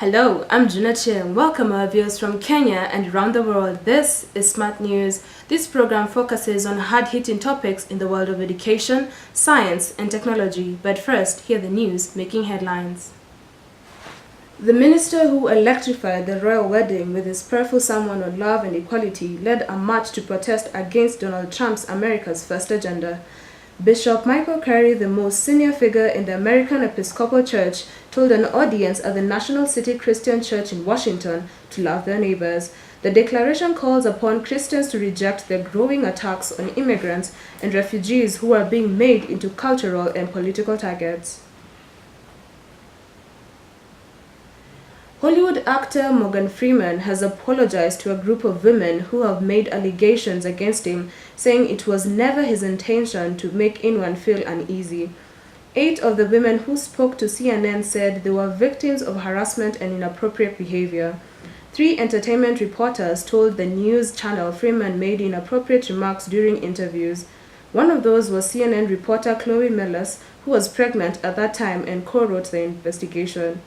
Hello, I'm Juna Cheng. Welcome our viewers from Kenya and around the world. This is Smart News. This program focuses on hard-hitting topics in the world of education, science, and technology. But first, hear the news making headlines. The minister who electrified the royal wedding with his prayerful sermon on love and equality led a march to protest against Donald Trump's America's First agenda. Bishop Michael Carey, the most senior figure in the American Episcopal Church, told an audience at the National City Christian Church in Washington to love their neighbors. The declaration calls upon Christians to reject the growing attacks on immigrants and refugees who are being made into cultural and political targets. Hollywood actor Morgan Freeman has apologized to a group of women who have made allegations against him, saying it was never his intention to make anyone feel uneasy. 8 of the women who spoke to CNN said they were victims of harassment and inappropriate behavior. 3 entertainment reporters told the news channel Freeman made inappropriate remarks during interviews. One of those was CNN reporter Chloe Melas, who was pregnant at that time and co-wrote the investigation.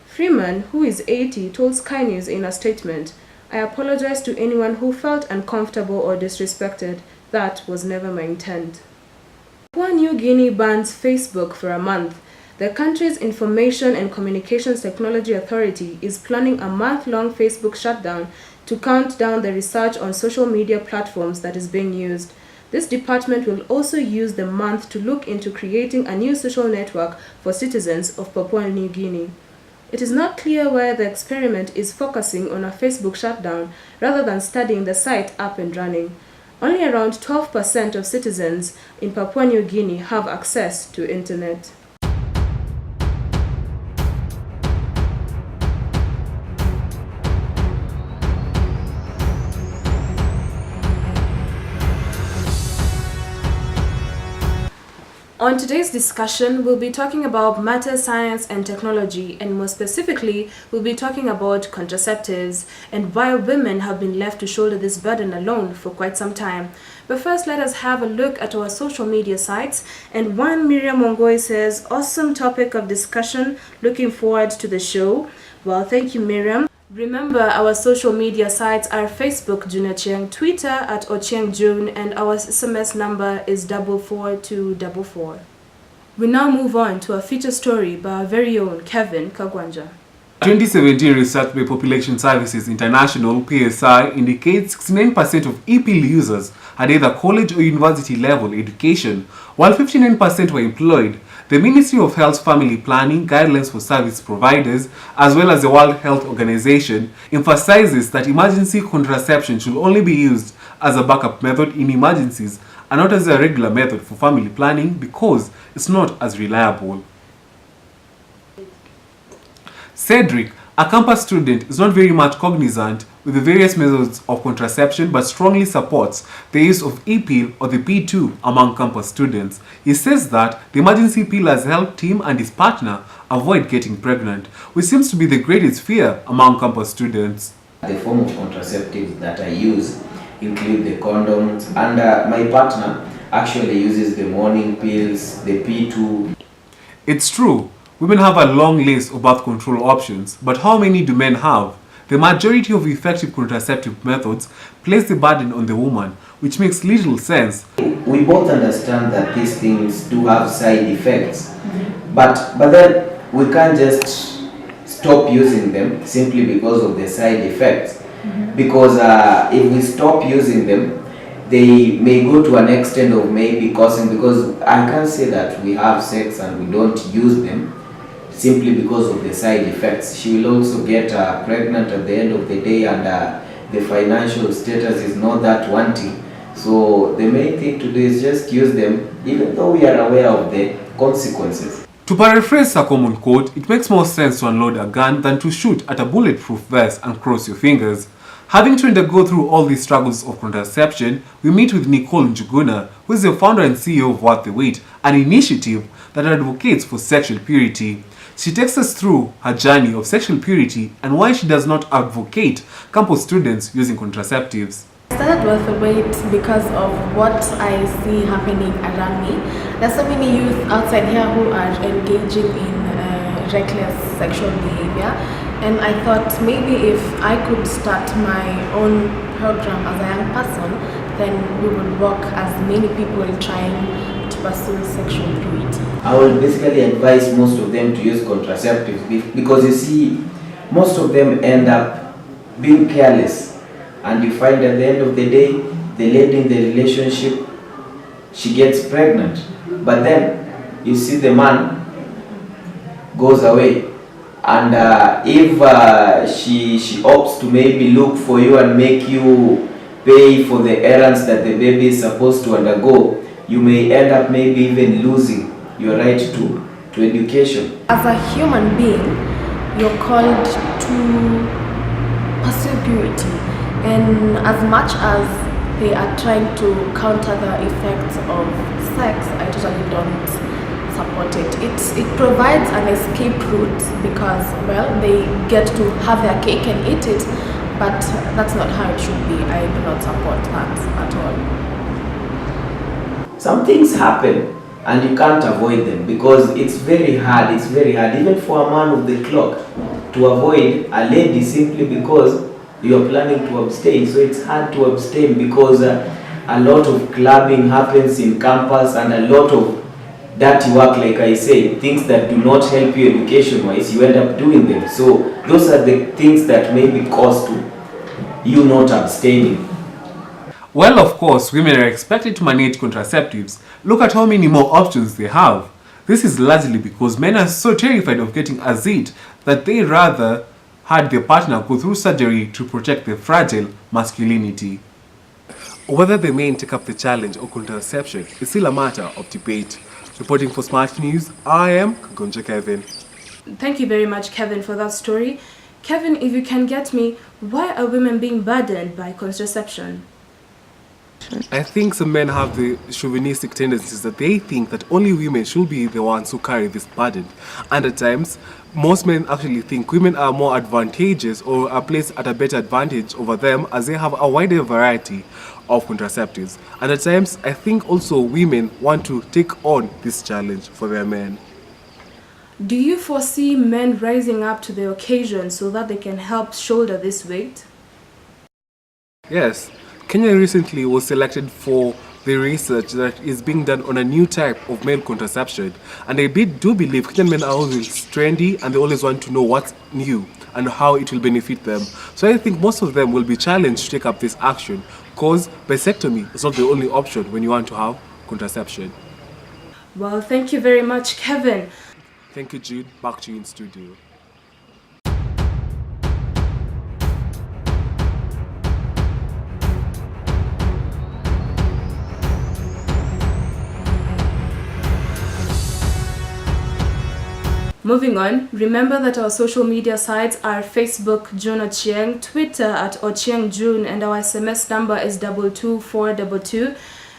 Freeman, who is 80, told Sky News in a statement, "I apologize to anyone who felt uncomfortable or disrespected. That was never my intent." Papua New Guinea bans Facebook for a month. The country's Information and Communications Technology Authority is planning a month-long Facebook shutdown to count down the research on social media platforms that is being used. This department will also use the month to look into creating a new social network for citizens of Papua New Guinea. It is not clear why the experiment is focusing on a Facebook shutdown rather than studying the site up and running. Only around 12% of citizens in Papua New Guinea have access to internet. On today's discussion, we'll be talking about matter, science, and technology, and more specifically, we'll be talking about contraceptives and why women have been left to shoulder this burden alone for quite some time. But first, let us have a look at our social media sites. And one Miriam Wongoi says, "Awesome topic of discussion. Looking forward to the show." Well, thank you, Miriam. Remember, our social media sites are Facebook, Juna Cheng, Twitter at Ochieng June, and our SMS number is 44244. We now move on to a feature story by our very own Kevin Kagwanja. 2017 research by Population Services International (PSI) indicates 69% of EPIL users had either college or university level education, while 59% were employed. The Ministry of Health's Family Planning Guidelines for Service Providers, as well as the World Health Organization, emphasizes that emergency contraception should only be used as a backup method in emergencies and not as a regular method for family planning because it's not as reliable. Cedric, a campus student, is not very much cognizant with the various methods of contraception but strongly supports the use of EPIL or the P2 among campus students. He says that the emergency pill has helped him and his partner avoid getting pregnant, which seems to be the greatest fear among campus students. The form of contraceptives that I use include the condoms, and my partner actually uses the morning pills, the P2. It's true, women have a long list of birth control options, but how many do men have? The majority of effective contraceptive methods place the burden on the woman, which makes little sense. We both understand that these things do have side effects, but then we can't just stop using them simply because of the side effects. Because if we stop using them, they may go to an extent of maybe causing, because I can't say that we have sex and we don't use them simply because of the side effects. She will also get pregnant at the end of the day, and the financial status is not that wanting. So the main thing to do is just use them, even though we are aware of the consequences. To paraphrase a common quote, it makes more sense to unload a gun than to shoot at a bulletproof vest and cross your fingers. Having to undergo through all these struggles of contraception, we meet with Nicole Njuguna, who is the founder and CEO of Worth the Wait, an initiative that advocates for sexual purity. She takes us through her journey of sexual purity and why she does not advocate campus students using contraceptives. I started Worth the Wait because of what I see happening around me. There's so many youth outside here who are engaging in reckless sexual behavior. And I thought maybe if I could start my own program as a young person, then we would work as many people trying to pursue sexual purity. I will basically advise most of them to use contraceptives because you see, most of them end up being careless, and you find at the end of the day, the lady in the relationship, she gets pregnant, but then you see the man goes away, and if she opts to maybe look for you and make you pay for the errands that the baby is supposed to undergo, you may end up maybe even losing your right to education. As a human being, you're called to pursue purity, and as much as they are trying to counter the effects of sex, I totally don't support it. It provides an escape route because, well, they get to have their cake and eat it, but that's not how it should be. I do not support that at all. Some things happen and you can't avoid them because it's very hard, even for a man of the clock to avoid a lady simply because you are planning to abstain. So it's hard to abstain because a lot of clubbing happens in campus and a lot of dirty work, like I say, things that do not help you education-wise, you end up doing them. So those are the things that may be caused to you not abstaining. Well, of course, women are expected to manage contraceptives. Look at how many more options they have. This is largely because men are so terrified of getting a zit that they rather had their partner go through surgery to protect their fragile masculinity. Whether the men take up the challenge or contraception is still a matter of debate. Reporting for Smart News, I am Gonja Kevin. Thank you very much, Kevin, for that story. Kevin, if you can get me, why are women being burdened by contraception? I think some men have the chauvinistic tendencies that they think that only women should be the ones who carry this burden. And at times, most men actually think women are more advantageous or are placed at a better advantage over them as they have a wider variety of contraceptives. And at times, I think also women want to take on this challenge for their men. Do you foresee men rising up to the occasion so that they can help shoulder this weight? Yes, Kenya recently was selected for the research that is being done on a new type of male contraception. And I do believe Kenyan men are always trendy and they always want to know what's new and how it will benefit them. So I think most of them will be challenged to take up this action because vasectomy is not the only option when you want to have contraception. Well, thank you very much, Kevin. Thank you, Jude. Back to you in studio. Moving on, remember that our social media sites are Facebook June Ochieng, Twitter at Ochieng June, and our SMS number is 22422.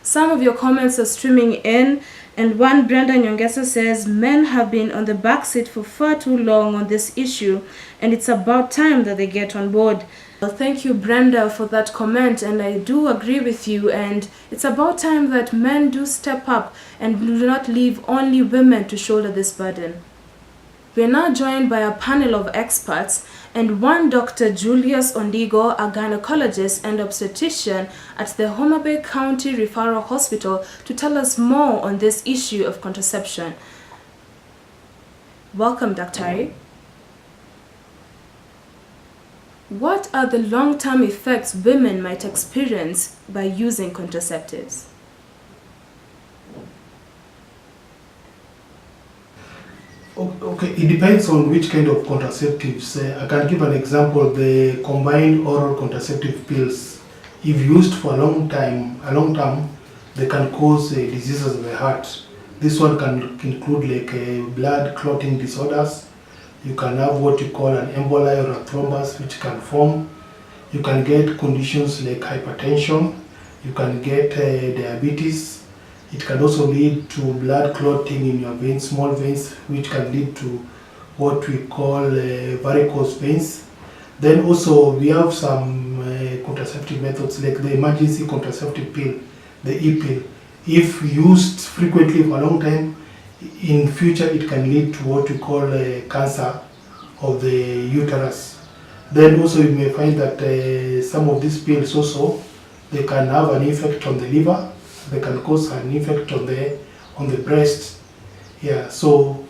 Some of your comments are streaming in, and one Brenda Nyongesa says, men have been on the back seat for far too long on this issue, and it's about time that they get on board. Well, thank you, Brenda, for that comment, and I do agree with you, and it's about time that men do step up and do not leave only women to shoulder this burden. We are now joined by a panel of experts and one Dr. Julius Ondigo, a gynecologist and obstetrician at the Homa Bay County Referral Hospital, to tell us more on this issue of contraception. Welcome, Dr. What are the long-term effects women might experience by using contraceptives? Okay, it depends on which kind of contraceptives. I can give an example. The combined oral contraceptive pills, if used for a long term, they can cause diseases of the heart. This one can include like blood clotting disorders. You can have what you call an emboli or a thrombus, which can form. You can get conditions like hypertension. You can get diabetes. It can also lead to blood clotting in your veins, small veins, which can lead to what we call varicose veins. Then also we have some contraceptive methods like the emergency contraceptive pill, the E-pill. If used frequently for a long time, in future it can lead to what we call cancer of the uterus. Then also you may find that some of these pills also, they can have an effect on the liver, they can cause an effect on the breast. Yeah, so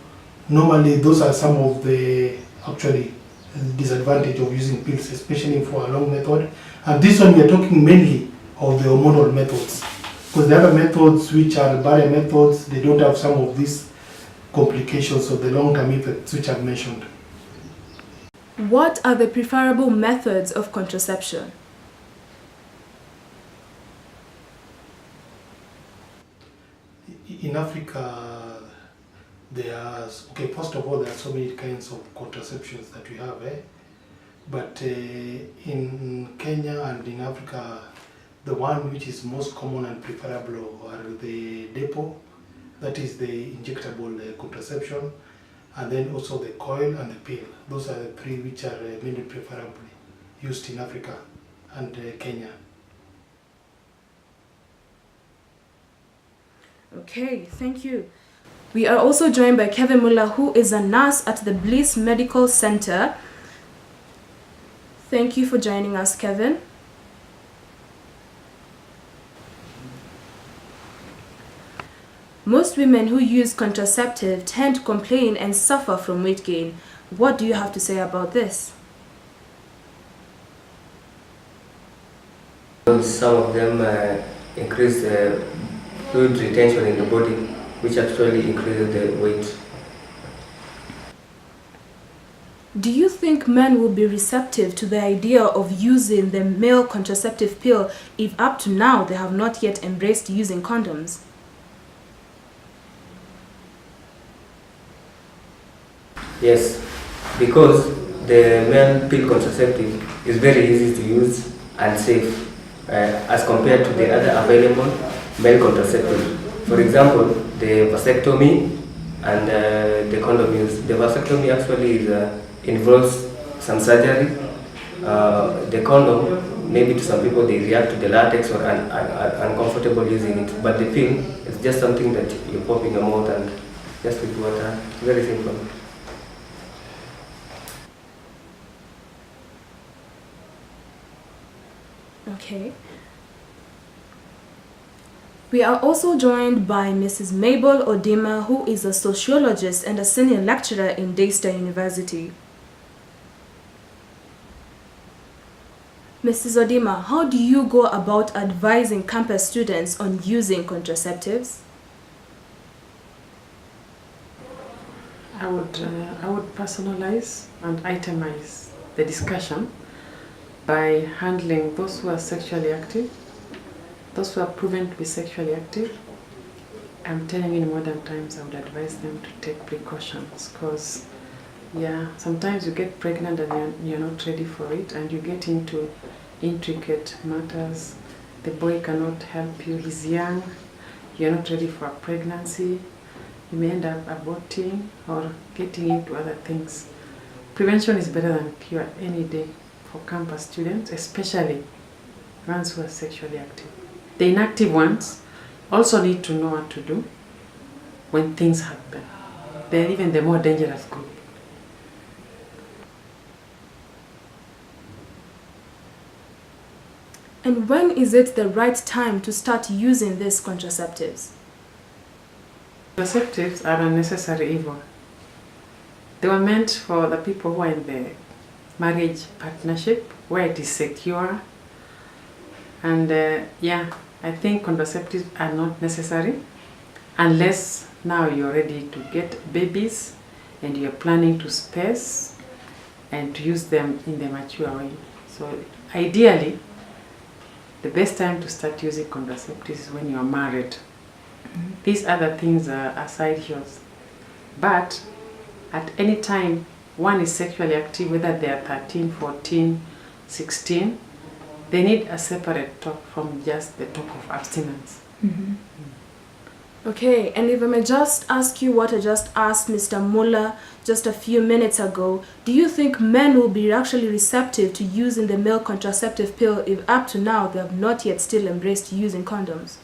normally those are some of the actually disadvantage of using pills, especially for a long method. And this one we are talking mainly of the hormonal methods, because the other methods which are barrier methods, they don't have some of these complications of the long-term effects which I've mentioned. What are the preferable methods of contraception? In Africa, first of all, there are so many kinds of contraceptions that we have, but in Kenya and in Africa, the one which is most common and preferable are the DEPO, that is the injectable contraception, and then also the coil and the pill. Those are the three which are mainly preferably used in Africa and Kenya. Okay, thank you. We are also joined by Kevin Muller, who is a nurse at the Bliss Medical Center. Thank you for joining us, Kevin. Most women who use contraceptive tend to complain and suffer from weight gain. What do you have to say about this? Some of them increase the fluid retention in the body, which actually increases the weight. Do you think men will be receptive to the idea of using the male contraceptive pill if up to now they have not yet embraced using condoms? Yes, because the male pill contraceptive is very easy to use and safe as compared to the other available male contraceptives. For example, the vasectomy and the condom use. The vasectomy actually involves some surgery. The condom, maybe to some people they react to the latex or are uncomfortable using it, but the pill is just something that you pop in your mouth and just with water. Very simple. Okay. We are also joined by Mrs. Mabel Odima, who is a sociologist and a senior lecturer in Daystar University. Mrs. Odima, how do you go about advising campus students on using contraceptives? I would personalize and itemize the discussion by handling those who are sexually active, those who are proven to be sexually active. I'm telling you, in modern times, I would advise them to take precautions because, sometimes you get pregnant and you're not ready for it, and you get into intricate matters. The boy cannot help you, he's young, you're not ready for a pregnancy, you may end up aborting or getting into other things. Prevention is better than cure any day for campus students, especially ones who are sexually active. The inactive ones also need to know what to do when things happen. They're even the more dangerous group. And when is it the right time to start using these contraceptives? Contraceptives are a necessary evil. They were meant for the people who are in the marriage partnership where it is secure, and I think contraceptives are not necessary unless now you're ready to get babies and you're planning to space and to use them in the mature way. So ideally the best time to start using contraceptives is when you're married. These other things are side shows, but at any time one is sexually active, whether they are 13, 14, 16, they need a separate talk from just the talk of abstinence. Okay, and if I may just ask you what I just asked Mr. Muller just a few minutes ago, do you think men will be actually receptive to using the male contraceptive pill if up to now they have not yet still embraced using condoms?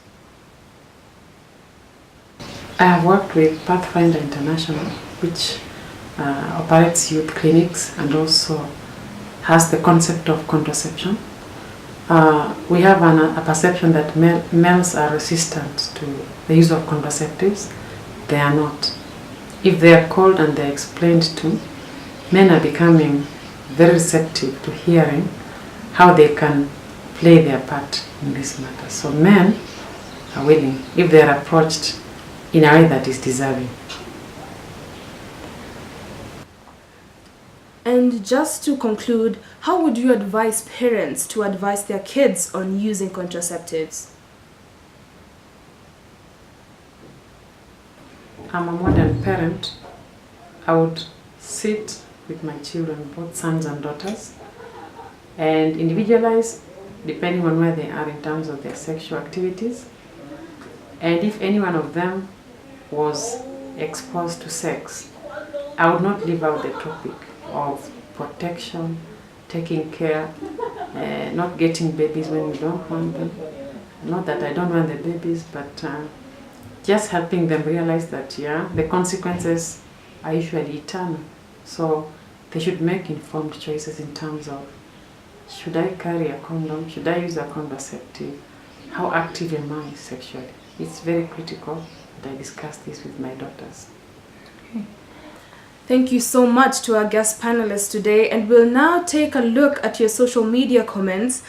I have worked with Pathfinder International, which operates youth clinics and also has the concept of contraception. We have a perception that males are resistant to the use of contraceptives. They are not. If they are called and they are explained to, men are becoming very receptive to hearing how they can play their part in this matter. So men are willing if they are approached in a way that is deserving. And just to conclude, how would you advise parents to advise their kids on using contraceptives? I'm a modern parent. I would sit with my children, both sons and daughters, and individualize depending on where they are in terms of their sexual activities. And if any one of them was exposed to sex, I would not leave out the topic of protection, taking care, not getting babies when we don't want them. Not that I don't want the babies, but just helping them realize that, the consequences are usually eternal. So they should make informed choices in terms of, should I carry a condom? Should I use a contraceptive? How active am I sexually? It's very critical that I discuss this with my daughters. Okay. Thank you so much to our guest panelists today, and we'll now take a look at your social media comments.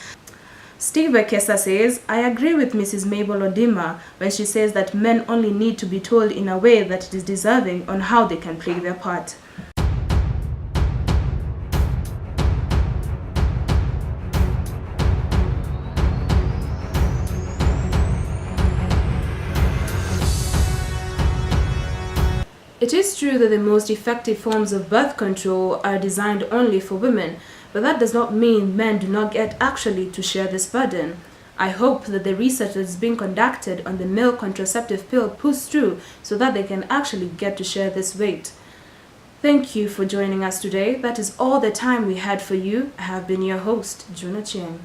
Steve Ekesa says, I agree with Mrs. Mabel Odima when she says that men only need to be told in a way that it is deserving on how they can play their part. It is true that the most effective forms of birth control are designed only for women, but that does not mean men do not get actually to share this burden. I hope that the research that is being conducted on the male contraceptive pill pulls through so that they can actually get to share this weight. Thank you for joining us today. That is all the time we had for you. I have been your host, Juna Chiang.